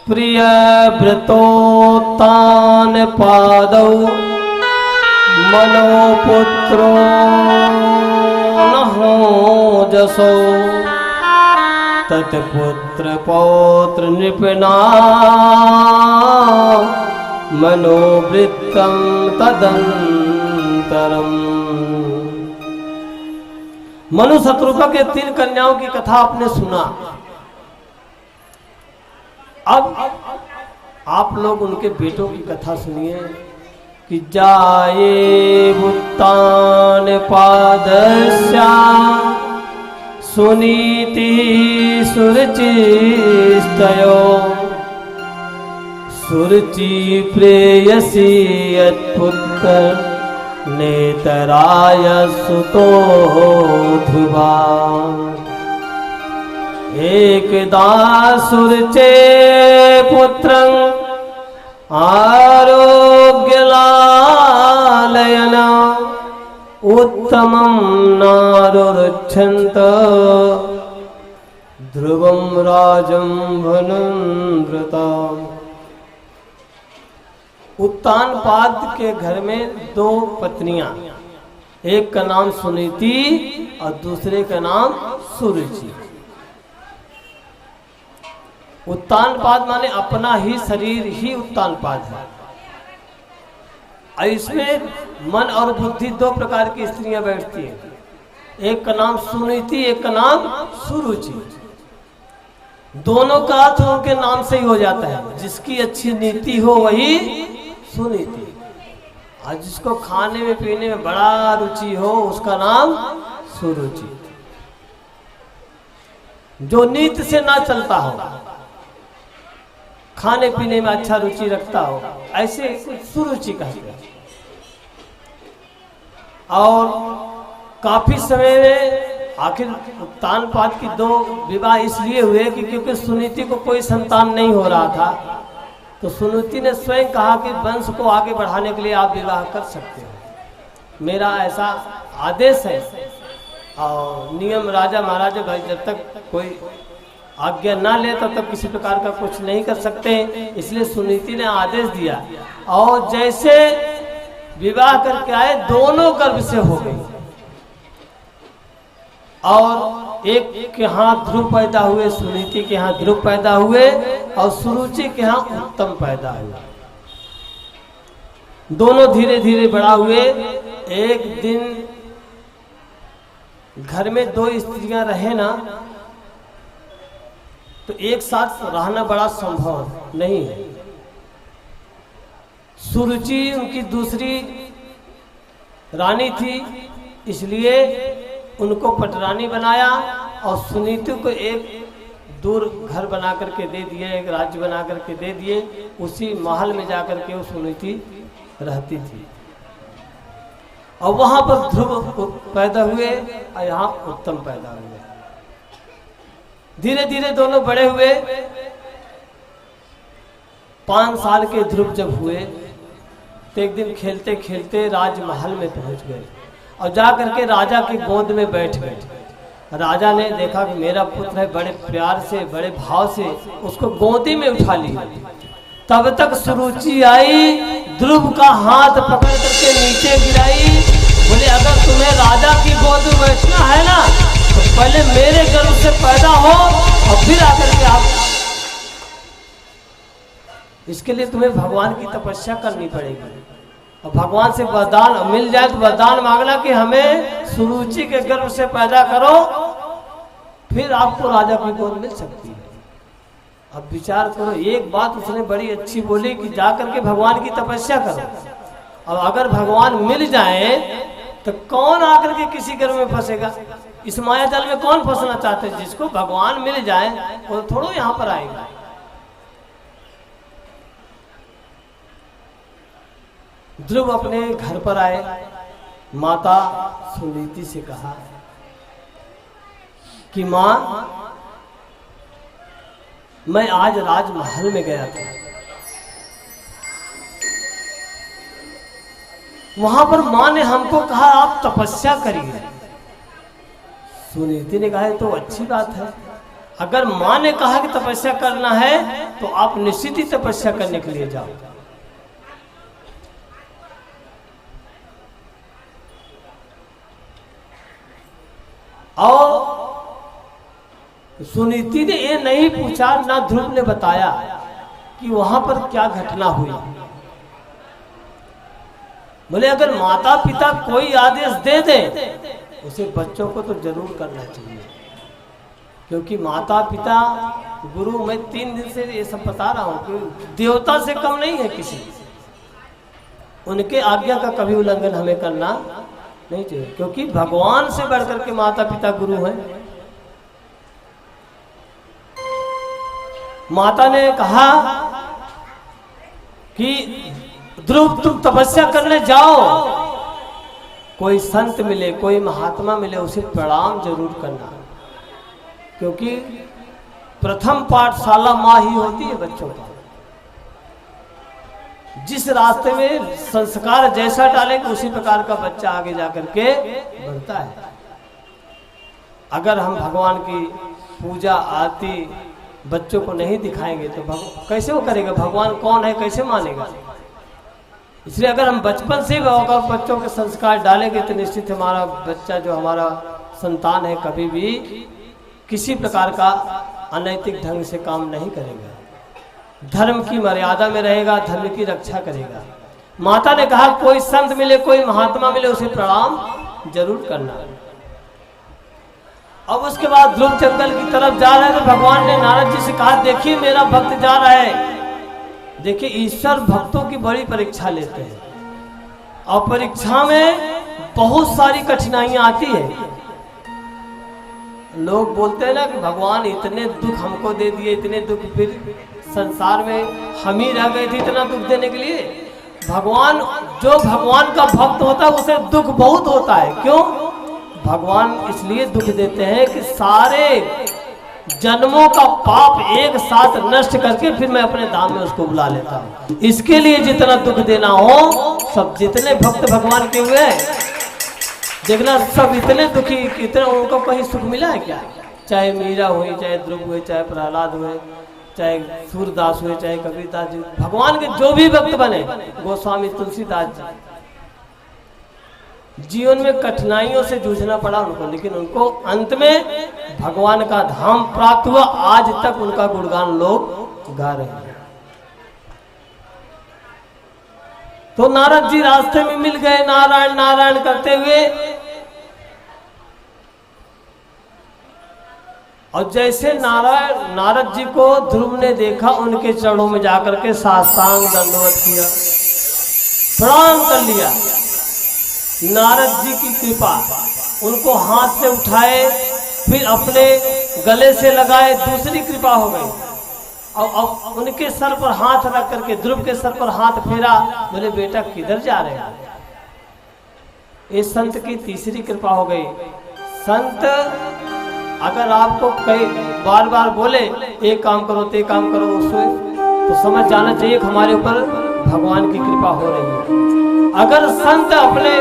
प्रिय व्रतोत्तान पादौ मनोपुत्रो नहो जसो तत्पुत्र पौत्र नृपना मनोवृत्तं तदंतरम। मनु शत्रुपा के 3 कन्याओं की कथा आपने सुना। अब आप लोग उनके बेटों की कथा सुनिए कि जाये उत्तान पादस्या सुनीति सुरुचिस्तयो सुरुचि प्रेयसी यत्पुत्र नेतराय सुतो ध्रुवा। एकदा सुरुचे पुत्रं आरोग्यलालयन उत्तमं नारुरुच्छन्त ध्रुवं राजं वनन्द्रता। उत्तानपाद के घर में 2 पत्नियां, एक का नाम सुनीति और दूसरे का नाम सुरुचि। उत्तानपाद माने अपना ही शरीर ही उत्तानपाद है। इसमें मन और बुद्धि 2 प्रकार की स्त्रियां बैठती हैं, एक का नाम सुनीति, एक का नाम सुरुचि। दोनों का अर्थ उनके नाम से ही हो जाता है। जिसकी अच्छी नीति हो वही सुनीति, और जिसको खाने में पीने में बड़ा रुचि हो उसका नाम सुरुचि। जो नीति से ना चलता हो, खाने पीने में अच्छा रुचि रखता हो, ऐसे सुरुचि कहते हैं। और काफी समय में आखिर उत्तानपाद की 2 विवाह इसलिए हुए कि क्योंकि सुनीति को कोई संतान नहीं हो रहा था, तो सुनीति ने स्वयं कहा कि वंश को आगे बढ़ाने के लिए आप विवाह कर सकते हो, मेरा ऐसा आदेश है। और नियम राजा महाराजा भाई जब तक कोई आज्ञा ना ले तब तक किसी प्रकार का कुछ नहीं कर सकते, इसलिए सुनीति ने आदेश दिया। और जैसे विवाह करके आए दोनों गर्भ से हो गई, और एक के यहाँ ध्रुव पैदा हुए, सुनीति के यहाँ ध्रुव पैदा हुए, और सुरुचि के यहाँ उत्तम पैदा हुआ। दोनों धीरे धीरे बड़ा हुए। एक दिन घर में 2 स्त्रियां रहे ना, तो एक साथ रहना बड़ा संभव नहीं है। सुरुचि उनकी दूसरी रानी थी, इसलिए उनको पटरानी बनाया, और सुनीति को एक दूर घर बना करके दे दिए, एक राज्य बना करके दे दिए। उसी महल में जाकर के वो सुनीति रहती थी, और वहां पर ध्रुव पैदा हुए और यहाँ उत्तम पैदा हुए। धीरे धीरे दोनों बड़े हुए। 5 साल के ध्रुव जब हुए तो एक दिन खेलते खेलते राजमहल में पहुंच गए और जाकर के राजा की गोद में बैठ गए। राजा ने देखा कि मेरा पुत्र है, बड़े प्यार से बड़े भाव से उसको गोदी में उठा लिया। तब तक सुरुचि आई, ध्रुव का हाथ पकड़ करके नीचे गिराई, बोले अगर तुम्हें राजा की गोद में बैठना है ना तो पहले मेरे गर्भ से पैदा हो और फिर आकर के आप, इसके लिए तुम्हें भगवान की तपस्या करनी पड़ेगी। और भगवान से वरदान मिल जाए तो वरदान मांगना कि हमें सुरुचि के गर्भ से पैदा करो, फिर आपको राजा की गोद मिल सकती है। अब विचार करो, एक बात उसने बड़ी अच्छी बोली कि जाकर के भगवान की तपस्या करो। अब अगर भगवान मिल जाए तो कौन आकर के किसी गर्भ में फंसेगा? इस माया जाल में कौन फंसना चाहते? जिसको भगवान मिल जाए वो थोड़ा यहाँ पर आएगा। ध्रुव अपने घर पर आए, माता सुनीति से कहा कि मां, मैं आज राजमहल में गया था, वहां पर मां ने हमको कहा आप तपस्या करिए। सुनीति ने कहा तो अच्छी बात है, अगर मां ने कहा कि तपस्या करना है तो आप निश्चित ही तपस्या करने के लिए जाओ। और सुनीति ने ये नहीं पूछा, ना ध्रुव ने बताया कि वहां पर क्या घटना हुई। बोले अगर माता पिता कोई आदेश दे दे उसे बच्चों को तो जरूर करना चाहिए, क्योंकि माता पिता गुरु, मैं 3 दिन से ये सब बता रहा हूं कि देवता से कम नहीं है किसी, उनके आज्ञा का कभी उल्लंघन हमें करना नहीं चाहिए, क्योंकि भगवान से बढ़कर के माता पिता गुरु हैं। माता ने कहा कि ध्रुव तुम तपस्या करने जाओ, कोई संत मिले, कोई महात्मा मिले, उसे प्रणाम जरूर करना, क्योंकि प्रथम पाठशाला माँ ही होती है बच्चों का। जिस रास्ते में संस्कार जैसा डालेंगे उसी प्रकार का बच्चा आगे जाकर के बढ़ता है। अगर हम भगवान की पूजा आरती बच्चों को नहीं दिखाएंगे तो कैसे वो करेगा? भगवान कौन है कैसे मानेगा? इसलिए अगर हम बचपन से बच्चों के संस्कार डालेंगे तो निश्चित हमारा बच्चा, जो हमारा संतान है, कभी भी किसी प्रकार का अनैतिक ढंग से काम नहीं करेगा, धर्म की मर्यादा में रहेगा, धर्म की रक्षा करेगा। माता ने कहा कोई संत मिले, कोई महात्मा मिले, उसे प्रणाम जरूर करना। अब उसके बाद ध्रुव जंगल की तरफ जा रहे हैं तो भगवान ने नारद जी से कहा देखिए मेरा भक्त जा रहा है। देखिए ईश्वर भक्तों की बड़ी परीक्षा लेते हैं, और परीक्षा में बहुत सारी कठिनाइयां आती है। लोग बोलते हैं ना कि भगवान इतने दुख हमको दे दिए, इतने दुख, फिर संसार में हम ही रह गए थे इतना दुख देने के लिए। भगवान, जो भगवान का भक्त होता है उसे दुख बहुत होता है। क्यों? भगवान इसलिए दुख देते हैं कि सारे जन्मों का पाप एक साथ नष्ट करके फिर मैं अपने धाम में उसको बुला लेता हूँ। इसके लिए जितना दुख देना हो, सब जितने भक्त भगवान के हुए देखना, सब इतने दुखी, इतना उनको कहीं सुख मिला है क्या? चाहे मीरा हुई, चाहे ध्रुव हुए, चाहे प्रहलाद हुए, चाहे सूरदास हुए, चाहे कबीरदास जी, भगवान के जो भी भक्त बने, गोस्वामी तुलसीदास जी, जीवन में कठिनाइयों से जूझना पड़ा उनको, लेकिन उनको अंत में भगवान का धाम प्राप्त हुआ। आज तक उनका गुणगान लोग गा रहे हैं। तो नारद जी रास्ते में मिल गए, नारायण नारायण करते हुए। और जैसे नारद जी को ध्रुव ने देखा, उनके चरणों में जाकर के साष्टांग दंडवत किया, प्रणाम कर लिया। नारद जी की कृपा, उनको हाथ से उठाए, फिर अपने गले से लगाए, दूसरी कृपा हो गई। और उनके सर पर हाथ रख करके, ध्रुव के सर पर हाथ फेरा, बोले बेटा किधर जा रहे हैं? इस संत की तीसरी कृपा हो गई। संत अगर आपको कई बार बार बोले एक काम करो, ते काम करो, उसमें तो समझ जाना चाहिए कि हमारे ऊपर भगवान की कृपा हो रही है। अगर संत अपने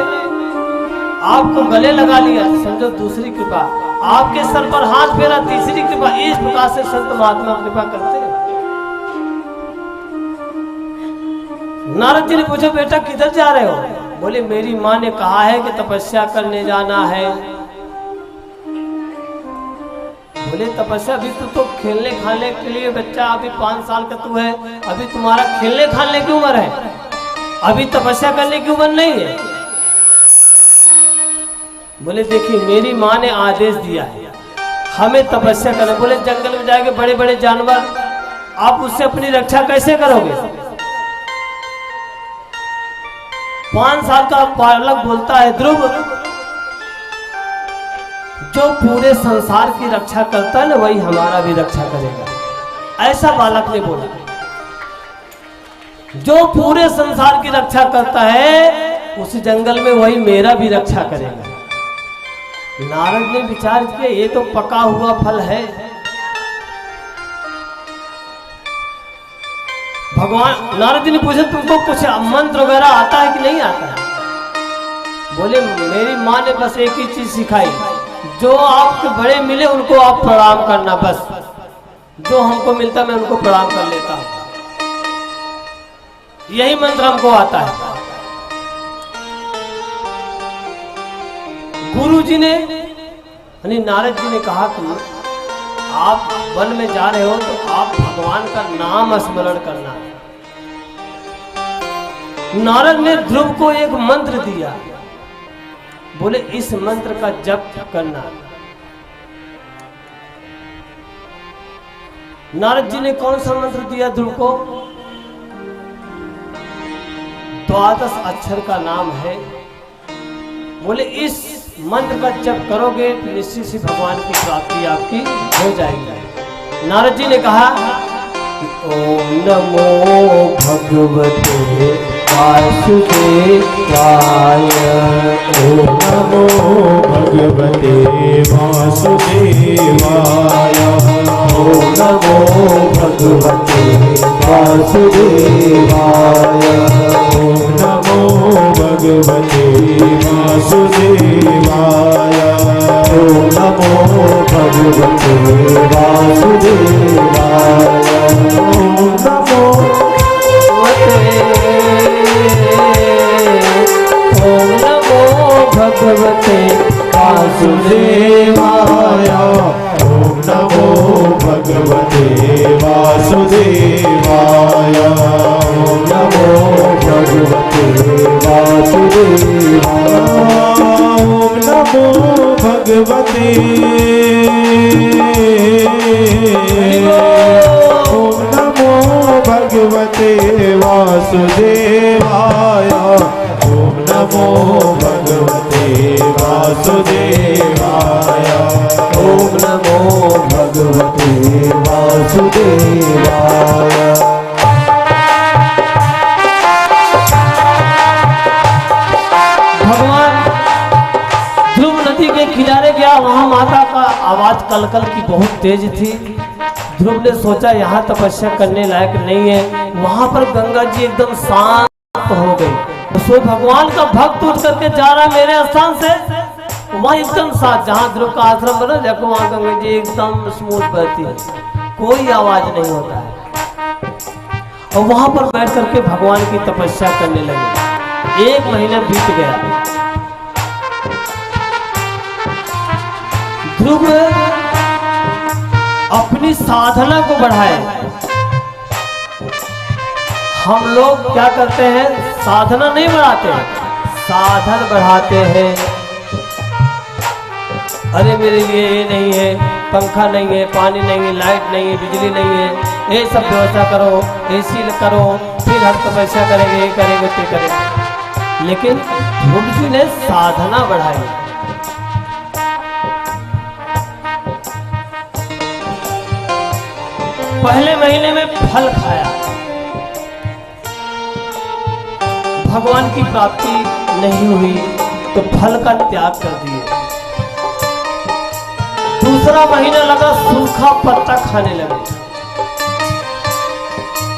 आपको गले लगा लिया, समझो दूसरी कृपा, आपके सर पर हाथ फेरा, तीसरी कृपा। इस प्रकार से संत महात्मा कृपा करते हैं। नारद जी ने पूछा बेटा किधर जा रहे हो? बोले मेरी माँ ने कहा है कि तपस्या करने जाना है। बोले तपस्या? अभी तो खेलने खाने के लिए बच्चा, अभी 5 साल का तू है, अभी तुम्हारा खेलने खाने की उम्र है, अभी तपस्या करने की उम्र नहीं है। बोले देखिए मेरी माँ ने आदेश दिया है हमें तपस्या करना। बोले जंगल में जाएंगे, बड़े बड़े जानवर, आप उससे अपनी रक्षा कैसे करोगे? 5 साल का बालक बोलता है ध्रुव, जो पूरे संसार की रक्षा करता है ना, वही हमारा भी रक्षा करेगा। ऐसा बालक ने बोला, जो पूरे संसार की रक्षा करता है उस जंगल में वही मेरा भी रक्षा करेगा। नारद ने विचार किया ये तो पका हुआ फल है। भगवान, नारद जी ने पूछा तुमको कुछ मंत्र वगैरह आता है कि नहीं आता है? बोले मेरी माँ ने बस एक ही चीज सिखाई, जो आपके बड़े मिले उनको आप प्रणाम करना, बस जो हमको मिलता मैं उनको प्रणाम कर लेता हूँ। यही मंत्र हमको आता है। गुरु जी ने यानी नारद जी ने कहा कि आप वन में जा रहे हो तो आप भगवान का नाम स्मरण करना। नारद ने ध्रुव को एक मंत्र दिया, बोले इस मंत्र का जप करना। नारद जी ने कौन सा मंत्र दिया ध्रुव को? 12 अक्षर का नाम है। बोले इस मंत्र का जप करोगे तो निश्चित ही भगवान की प्राप्ति आपकी हो जाएगी। नारद जी ने कहा ओम नमो भगवते वासुदेवाय, ओम नमो भगवते वासुदेवाय, ओम नमो भगवते वासुदेवाय, ओम नमो भगवते वासुदेवाय, ओम नमो भगवते वासुदेवाय, ओम नमो भगवते वासुदेवाय, ओम नमो भगवते वासुदेवाय, ओम नमो भगवते वासुदेवाय, ओम नमो भगवते, ओम नमो भगवते वासुदेवाय, ओम नमो भगवते वासुदेवाय, ओम नमो भगवते वासुदेवाय। भगवान ध्रुव नदी के किनारे गया, वहां माता का आवाज कलकल की बहुत तेज थी। ध्रुव ने सोचा यहाँ तपस्या करने लायक नहीं है। वहां पर गंगा जी एकदम शांत हो गई। तो भगवान का भक्त उठ करके जा रहा मेरे स्थान से, वहां एकदम साथ जहां ध्रुव का आश्रम बना देखो, वहां गंगा जी एकदम स्मूथ बहती है, कोई आवाज नहीं होता है। और वहां पर बैठ करके भगवान की तपस्या करने लगे। 1 महीना बीत गया। ध्रुव अपनी साधना को बढ़ाए। हम लोग क्या करते हैं, साधना नहीं बढ़ाते, साधन बढ़ाते हैं। अरे मेरे लिए ये नहीं है, पंखा नहीं है, पानी नहीं है, लाइट नहीं है, बिजली नहीं है, ये सब व्यवस्था करो, एसी करो, फिर हम तपस्या करेंगे, ये करेंगे, ते करेंगे। लेकिन ध्रुव जी ने साधना बढ़ाई। पहले महीने में फल खाया, भगवान की प्राप्ति नहीं हुई तो फल का त्याग कर दिए। दूसरा महीना लगा, सूखा पत्ता खाने लगे,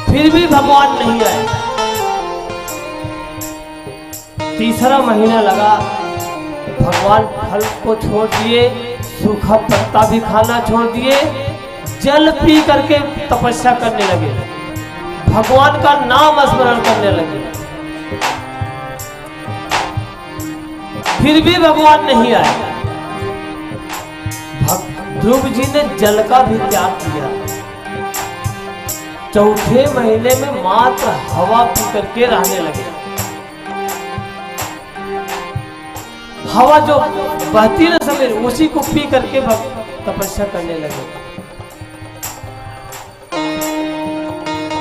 फिर भी भगवान नहीं आए। तीसरा महीना लगा, भगवान फल को छोड़ दिए, सूखा पत्ता भी खाना छोड़ दिए, जल पी करके तपस्या करने लगे, भगवान का नाम स्मरण करने लगे। फिर भी भगवान नहीं आए। ध्रुव जी ने जल का भी त्याग किया। चौथे महीने में मात्र हवा पी करके रहने लगे। हवा जो बहती ना सवेरे, उसी को पी करके तपस्या करने लगे।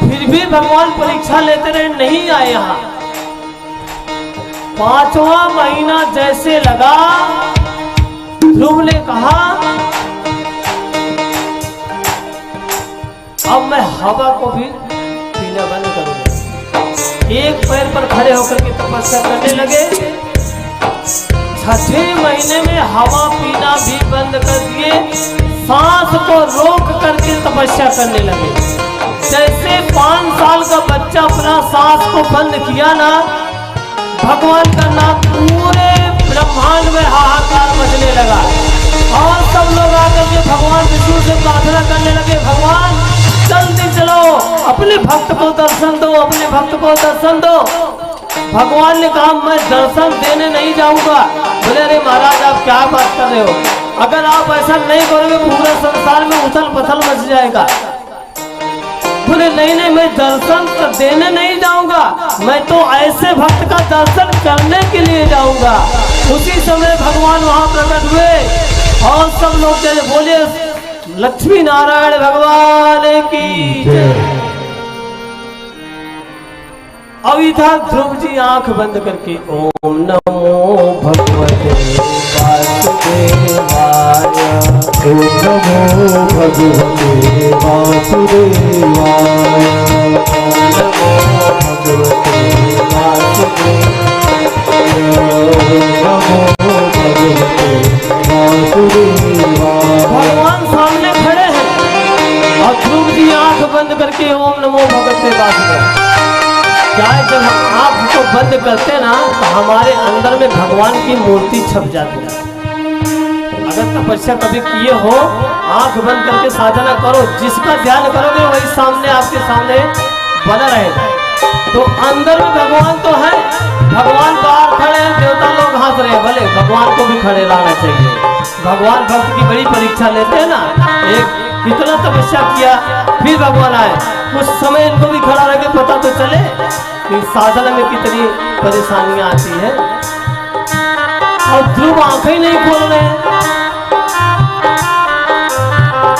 फिर भी भगवान परीक्षा लेते रहे, नहीं आए यहाँ। 5वां महीना जैसे लगा, ध्रुव ने कहा अब मैं हवा को भी पीना बंद करूंगा। एक पैर पर खड़े होकर के तपस्या करने लगे। 6वें महीने में हवा पीना भी बंद कर दिए, सांस को रोक करके तपस्या करने लगे। जैसे 5 साल का बच्चा अपना सांस को बंद किया ना, भगवान का नाम पूरे ब्रह्मांड में हाहाकार मचने लगा। और सब लोग आकर के भगवान विष्णु से प्रार्थना करने लगे, भगवान जल्दी चलो, दिखाओ, अपने भक्त को दर्शन दो, अपने भक्त को दर्शन दो। भगवान ने कहा मैं दर्शन देने नहीं जाऊंगा। बोले अरे महाराज आप क्या बात कर रहे हो, अगर आप ऐसा नहीं करोगे पूरे संसार में उथल पुथल मच जाएगा। बोले नहीं नहीं मैं दर्शन देने नहीं जाऊंगा, मैं तो ऐसे भक्त का दर्शन करने के लिए जाऊंगा। उसी समय भगवान वहां प्रकट हुए और सब लोग जैसे बोले लक्ष्मी नारायण भगवान की जय। अब इधर ध्रुव जी आंख बंद करके ओम नमो भगवते वासुदेवाय, ओम नमो भगवते वासुदेवाय, ओम नमो भगवते वासुदेवाय, नमो भगवते वासुदेवाय। भगवान सामने खड़े हैं और ध्रुव जी आंख बंद करके ओम नमो भगवते वासुदेवाय। क्या है जब हम आँख को बंद करते ना तो हमारे अंदर में भगवान की मूर्ति छप जाती है। अगर तपस्या कभी किए हो, आंख बंद करके साधना करो, जिसका ध्यान करोगे वही सामने आपके सामने बना रहेगा। तो अंदर में भगवान तो है, भगवान बाहर खड़े हैं, देवता लोग हंस रहे हैं, भले भगवान को भी खड़े रहना चाहिए। भगवान भक्त की बड़ी परीक्षा लेते हैं ना, एक कितना तपस्या किया फिर भगवान आए, कुछ समय इनको भी खड़ा रह के पता तो चले कि साधना में कितनी परेशानियां आती है। और ध्रुव आंखें ही नहीं खोल रहे हैं।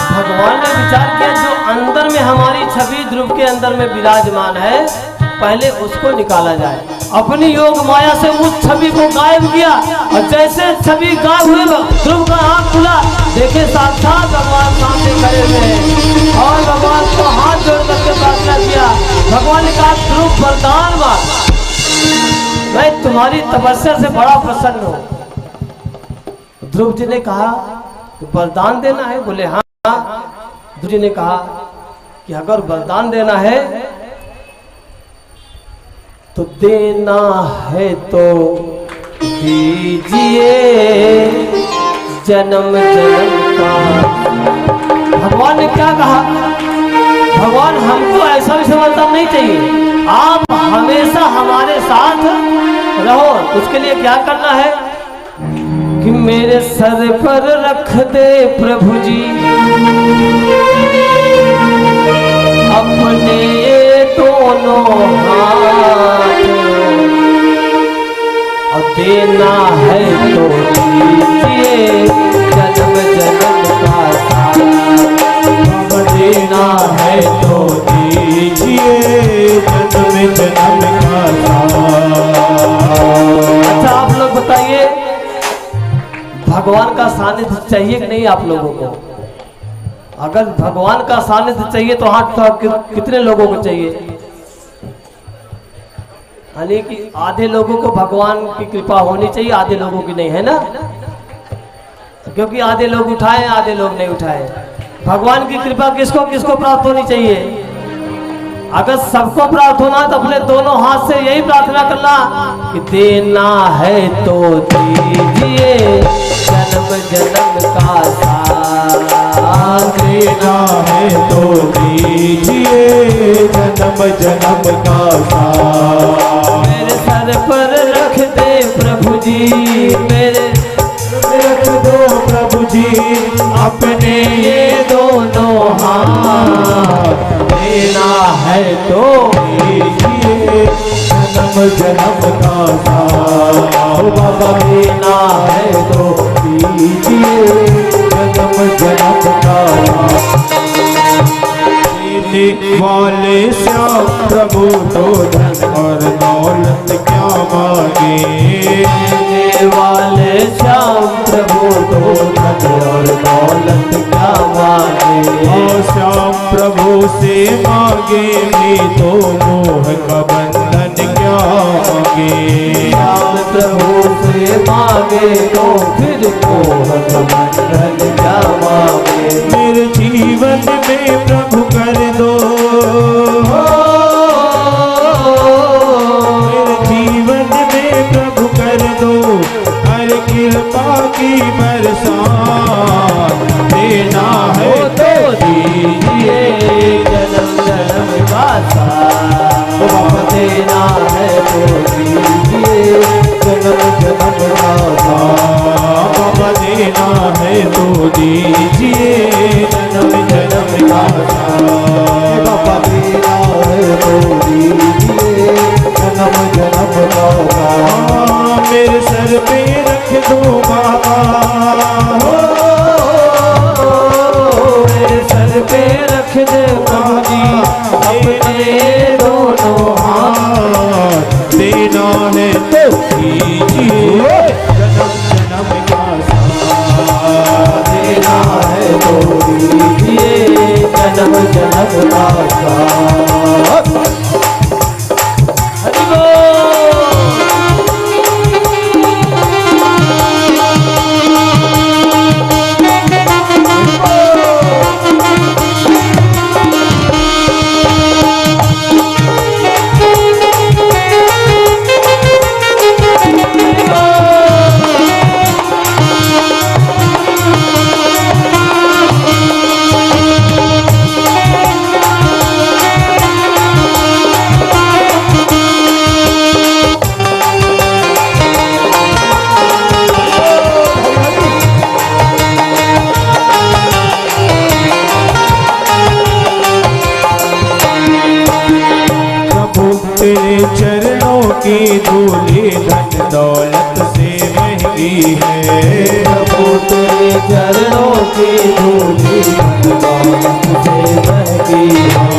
भगवान ने विचार किया जो अंदर में हमारी छवि ध्रुव के अंदर में विराजमान है, पहले उसको निकाला जाए। अपनी योग माया से उस छवि को गायब किया और जैसे छवि गायब हुए ध्रुव का आंख खुला, देखे साक्षात भगवान सामने खड़े हुए और भगवान को हाथ जोड़ करके प्रार्थना किया। भगवान ने कहा ध्रुव वरदान मांग, मैं तुम्हारी तपस्या से बड़ा प्रसन्न हूँ। ध्रुव जी ने कहा वरदान देना है? बोले हाँ। ध्रुव जी ने कहा कि अगर वरदान देना है तो देना है तो दीजिए जन्म जन्म का। भगवान ने क्या कहा? भगवान हमको ऐसा भी समझता नहीं चाहिए, आप हमेशा हमारे साथ रहो। उसके लिए क्या करना है कि मेरे सर पर रख दे प्रभु जी अपने दोनों हाथ, और देना है तो दीजिए जन्म जन्म का साथ। देना है तो दीजिए जन्म जन्म का साथ। अच्छा आप लोग बताइए, भगवान का सानिध्य चाहिए कि नहीं आप लोगों को? अगर भगवान का सानिध्य चाहिए तो हाथ तो कितने लोगों को चाहिए? यानी कि आधे लोगों को भगवान की कृपा होनी चाहिए, आधे लोगों की नहीं, है ना? क्योंकि आधे लोग उठाए आधे लोग नहीं उठाए। भगवान की कृपा किसको किसको प्राप्त होनी चाहिए? अगर सबको प्राप्त होना तो अपने दोनों हाथ से यही प्रार्थना करना कि देना है तो दीजिए जन्म जन्म का साथ। देना है तो दीजिए जन्म जन्म का साथ। मेरे सर पर रख दे प्रभु जी, मेरे रख दो प्रभु जी अपने ये दोनों हाथ। देना है तो दीजिए जन्म जन्म का साथ। बाबा देना है तो दीजिए जन्म जन्म का साथ। देने वाले श्याम प्रभु तो धन और दौलत क्या मांगे। देने वाले श्याम प्रभु तो धन और दौलत क्या मांगे। और श्याम प्रभु से मांगे भी तो मोह का बंधन क्या मांगे। श्याम प्रभु से मांगे तो फिर मोह का बंधन क्या मांगे। मेरे जीवन में प्रभु कर दो, मेरे जीवन में प्रभु कर दो हर कृपा की बरसात। देना है तो दीजिए जन्म जन्म देना है तो दीजिए जन्म जन्म का साथ। बाबा देना है तो दीजिए जन्म जन्म का साथ। बाबा देना है तो दीजिए जन्म जन्म का साथ। मेरे सर पे रख दो बाबा, मेरे सर पे रख दे बाबा अपने दोनों हाथ। देना है तो दीजिए जन्म जन्म का साथ। देना है तो दीजिए जन्म जन्म का साथ। हरि बोल। तेरे चरणों की धूली धन दौलत से महंगी है। प्रभु तेरे चरणों की धूली धन दौलत से महंगी है।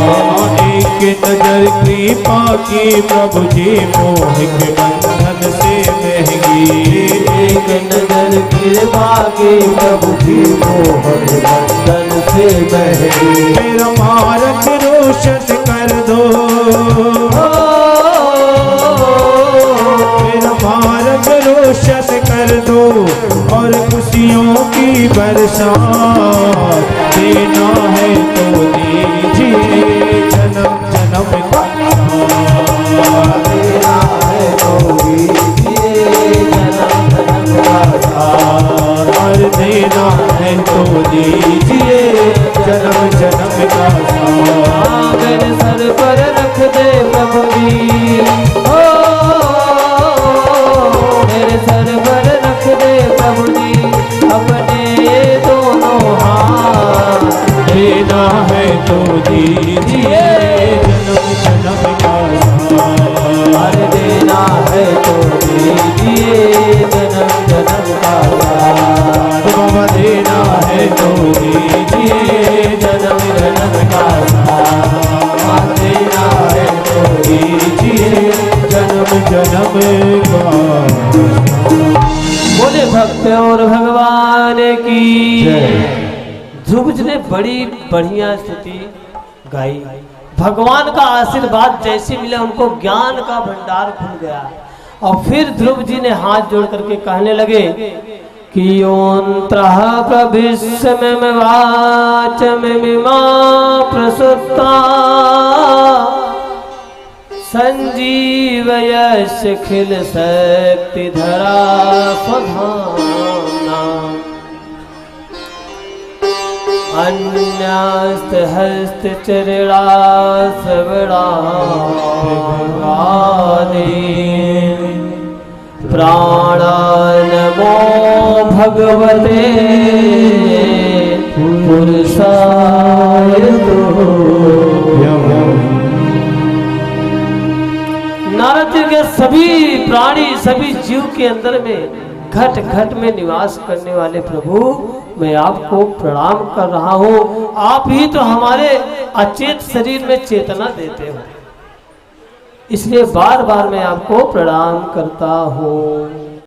एक नजर कृपा की प्रभु जी मोह के बंधन से महंगी। एक नजर कृपा की प्रभु जी मोह के बंधन से महंगी। मेरा मार्ग रोशन कर दो, मार्ग रोशन कर दो और खुशियों की बरसात। देना है तो दीजिए जन्म जन्म का साथ। देना है तो दीजिए जन्म जन्म का साथ। और देना है तो दीजिए जन्म जन्म का साथ। मेरे सर पर रख दे प्रभु जी, मेरे सर पर रख दे प्रभु जी अपने दोनों हाथ। देना है तो दीजिए जन्म जन्म का साथ। अरे देना है तो दीजिए जन्म जन्म का साथ। बाबा देना है तो दीजिए जन्म जन्म का साथ। देना है तो दीजिए जन्म जन्म का। बोले भक्त और भगवान की ध्रुव जी ने बड़ी बढ़िया स्तुति गाई। भगवान का आशीर्वाद जैसे मिला उनको ज्ञान का भंडार खुल गया। और फिर ध्रुव जी ने हाथ जोड़ करके कहने लगे कि ओंत्रः प्रभिष्म वाचमिमा प्रसुप्ता संजीवयस्य खिल शक्ति धरा स्वधाम्ना अन्यस्त हस्त चरणा श्रवणा प्राणा नमो भगवते पुरुषाय नारद जी के सभी प्राणी सभी जीव के अंदर में घट घट में निवास करने वाले प्रभु मैं आपको प्रणाम कर रहा हूँ। आप ही तो हमारे अचेत शरीर में चेतना देते हो, इसलिए बार बार मैं आपको प्रणाम करता हूँ।